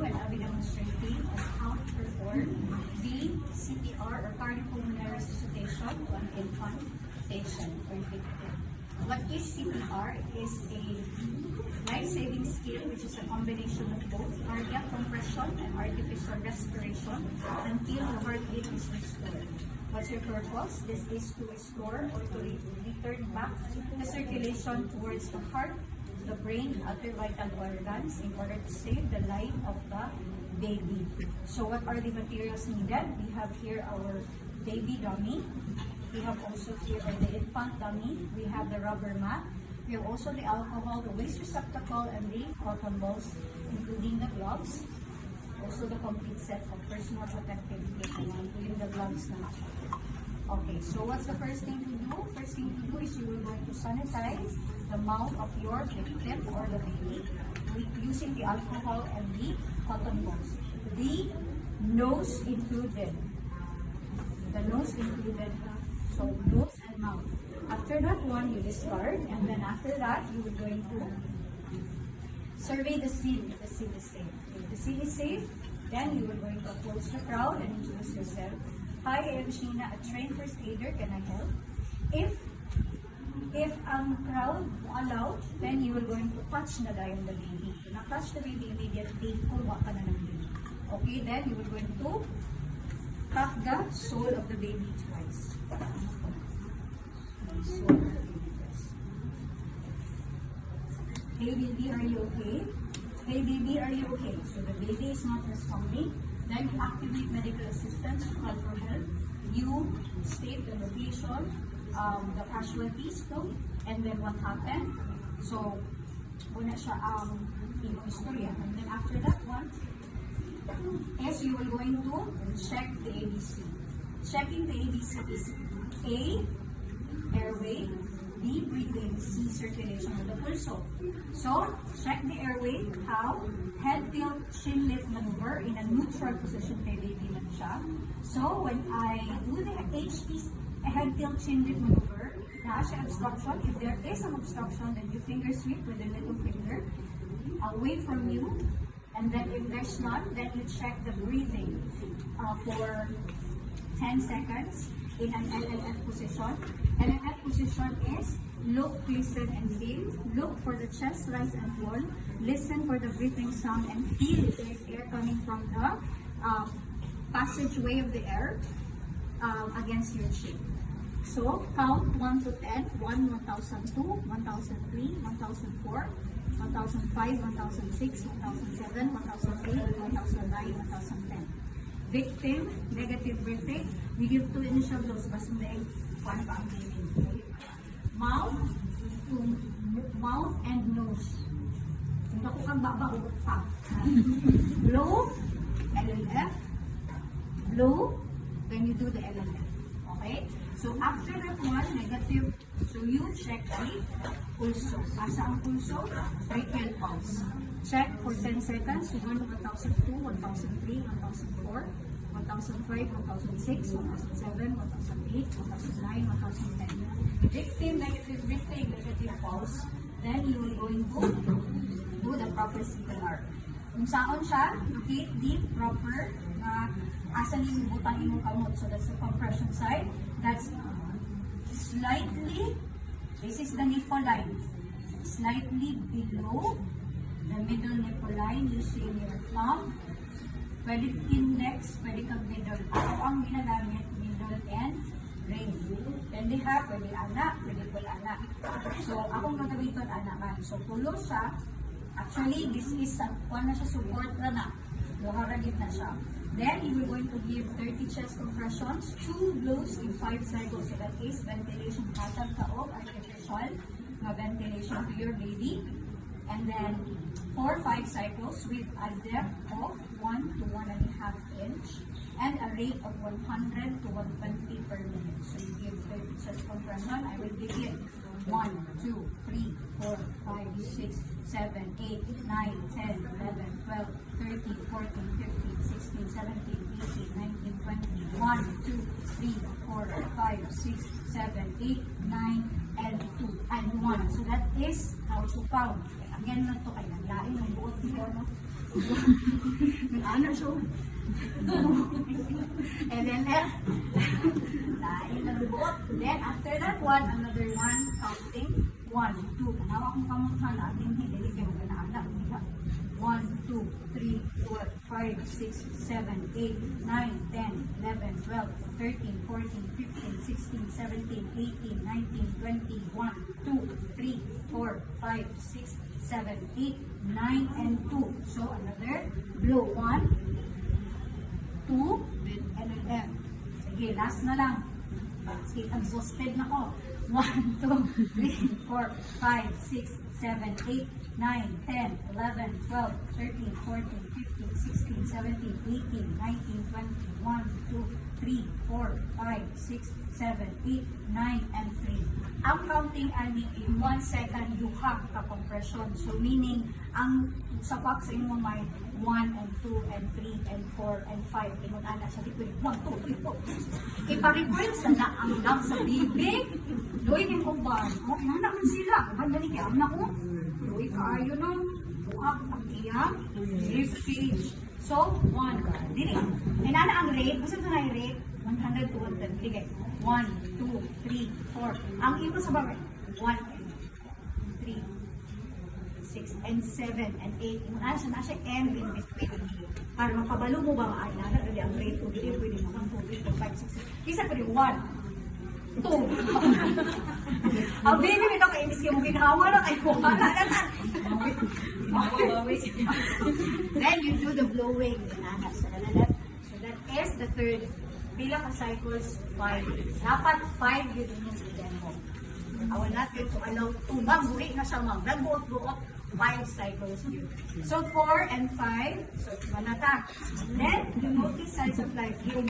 and I'll be demonstrating on how to perform the CPR or cardiopulmonary resuscitation to an infant patient or victim. What is CPR? It is a life-saving skill which is a combination of both cardiac compression and artificial respiration until the heartbeat is restored. What's your purpose? This is to restore or to return back the circulation towards the heart, the brain, other vital organs in order to save the life of the baby. So what are the materials needed? We have here our baby dummy. We have also here the infant dummy. We have the rubber mat. We have also the alcohol, the waste receptacle, and the cotton balls, including the gloves. Also the complete set of personal protective equipment, including the gloves na. Okay, so what's the first thing to do? First thing to do is you are going to sanitize the mouth of your victim or the baby using the alcohol and the cotton balls. The nose included. The nose included. So nose and mouth. After that one, you discard, and then after that, you are going to survey the scene. The scene is safe. If the scene is safe, then you are going to approach the crowd and introduce yourself. Hi, I am Sheena, a trained first aider. Can I help? If crowd allowed, then you are going to touch na the baby. Now touch the baby immediately. Kuha ka na ng baby. Okay, then you are going to tap the sole of the baby twice. Hey baby, are you okay? Hey baby, are you okay? So the baby is not responding. Then you activate medical assistance to call for help. You state the location, the casualties too, and then what happened. So, una siya istorya. And then after that one, yes, you are going to check the ABC. Checking the ABC is A, airway, B, breathing, C, circulation of the pulso. So, check the airway, how? Head tilt, chin lift maneuver in a neutral position kay baby lang siya. So, when I do the HT head tilt, chin lift maneuver, na siya obstruction. If there is an obstruction, then you finger sweep with the little finger away from you. And then if there's none, then you check the breathing for 10 seconds in an LLF position. LLF position is look, listen, and feel. Look for the chest rise and fall. Listen for the breathing sound and feel if there is air coming from the passageway of the air against your chin. So count 1 to 10. 1, 1002, 1003, 1004, 1005, 1006, 1007, 1008, 1009, 1010. Victim, negative breathing. We give 2 initial doses. Basta may 1 pa ang breathing. Mouth and nose. Kung ako kang babagot pa. Blow, LLF. Blow, then you do the LLF. Okay? So after that one, negative. So you check the pulso. Asa ang pulso? Brachial pulse. Check for 10 seconds. 1, 1002, 1003, 1004, 1005, 1006, 1007, 1008, 1009, 1010. Victim, negative breathing, negative pulse. Then you will going to do the proper CPR. Kung saan siya, locate the proper asan yung butang imong kamot. So that's the compression side. That's slightly, this is the nipple line. Slightly below the middle nipple line using your thumb. Pwede index, pwede kang middle. Ako ang ginagamit, middle and ring. Pwede ha, pwede anak, pwede pula anak. So, akong gagamiton anak man. So, pulo siya. Actually, this is one na siya support na na. Luharagit na siya. Then, you are going to give 30 chest compressions, 2 blows in 5 cycles. So, that is ventilation patag kaog, artificial ventilation to your baby. And then 4-5 cycles with a depth of 1 to 1.5 inch and a rate of 100 to 120 per minute. So you give 30 chest compression. I will begin. 1, 2, 3, 4, 5, 6, 7, 8, 9, 10, 11, 12, 13, 14, 15, 16, 17, 18, 19, 20, 1, 2, 3, 4, 5, 6, 7, 8, 9, and 2, and 1. So that is how to count. Again lang ito kay naglain ng buot niyo, no? Ano siya? And then left. Lain na lubot. Then after that one, another one, counting. 1, 2. Kanawa kong kamuthan na ating hindi kayo maganaala. 1, 2, 3, 4, 5, 6, 7, 8, 9, 10, 11, 12, 13, 14, 15, 16, 17, 18, 19, 20, 1, 2, 3, 4, 5, 6, 7, 8, 9, and 2. So another blow. 1, 2, and an F. Sige, last na lang. Sige, exhausted na ko. 1, 2, 3, 4, 5, 6, 7, 8, 9, 10, 11, 12, 13, 14, 15, 16, 17, 18, 19, 20, 1, 2, 3, 4, 5, 6, 7, 8, 9, and 3. Ang counting ani in 1 second you have ka compression. So meaning, ang sapak sa inyo may 1 and 2 and 3 and 4 and 5. Ingon ana sa likod. 1, 2, 3, 4. Ipa-request na ang lang sa bibig. Doy din kong ba? O, naman sila. Bandali kaya na ko. Doy kaayo no. Buhak ang iyang rib cage. So, 1. Dili. And ana ang rate. Gusto na yung rate? 100 to 110. Dili. 1, 2, 3, 4. Ang ito sa bagay. 1 and 3, 6, and 7, and 8. Yung asa na siya end in between. Para mapabalo mo ba ay na ang rate ko. Dili pwede naman 2, 3, 4, 5, 6, 7. Isa pwede 1, 2. Ang baby nito kay imbis kayo mo ginawa na kay wala na tan. Then you do the blowing. So that is the third. Bilang ka cycles 5. Dapat 5 yun yung demo. I will not going to allow 2. Buri na siya ma'am. Nagbuot-buot 5 cycles yun. So 4 and 5. So manata. Then you notice sides of life.